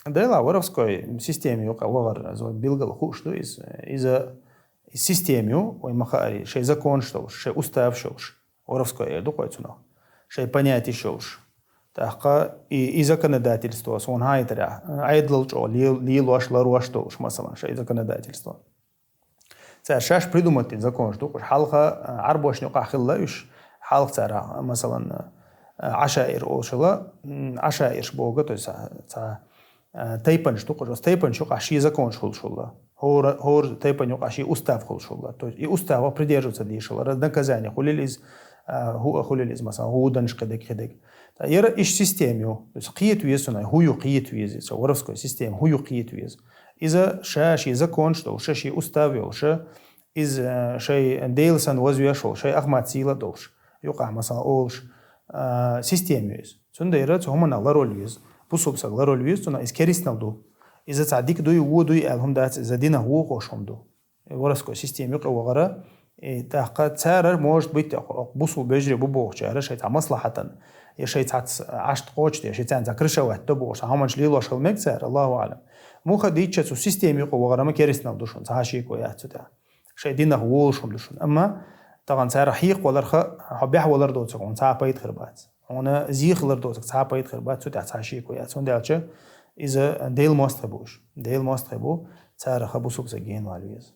Да, воровской системе юка вагар зо билгал хушту из системию ой махари шей закон что шей устав что воровской ерду койцуно шей понятие что тахка и законодательство сон хайтера айдл что лил ваш ларуаш что масалан шей законодательство шаш придумать закон что халха арбош нюка хиллаюш халх цара масалан عشائر أوشلا عشائر بوجا تو تایپن شو قرص تایپن شو قاشی زکون شلا هور تایپن شو قاشی استاف خل شلا تو ای استاف придерживаться дишла раз наказание хулилиз хулилиз مثلا هو دنش كدك يرى إيش سيستميو то قيت ويسنا هو قيت ويز ورفسكو سيستم هو قيت ويز إذا شاشي زكون شو شاشي استاف شو إذا شيء ديلسن وزويا شو شيء أخمات سيلا دوش يقع مثلا أولش سيستميوز سوندا يرى هم نغلا روليز بوسوب سغلا روليز تونا إسكيريس نالدو إذا تعديك دوي ودوي ألهم دات زدينا هو قوشهم دو ورسكو سيستم يقع وغرا تحقق تسارر موجد بيت بوسو بيجري بوبوش على شيء تاع مصلحة يا شيء تاع عشت قوتش يا شيء تاع ذكرشه واحد تبوش هامش ليلوش المكسر الله أعلم مو خديتش سو سيستم يقع وغرا ما كيريس نالدو شون تهاشي كويات تاع شيء دينا هو شون شون أما طبعا سعر حيق ولا رخاء حبيح ولا ردوت سكون ساعة بيت خربات هنا زيخ ولا ردوت ساعة بيت خربات سو تحت عشية كويس سون دالشة إذا ديل ماستخبوش ديل ماستخبو سعر خبوسوك زجين والويز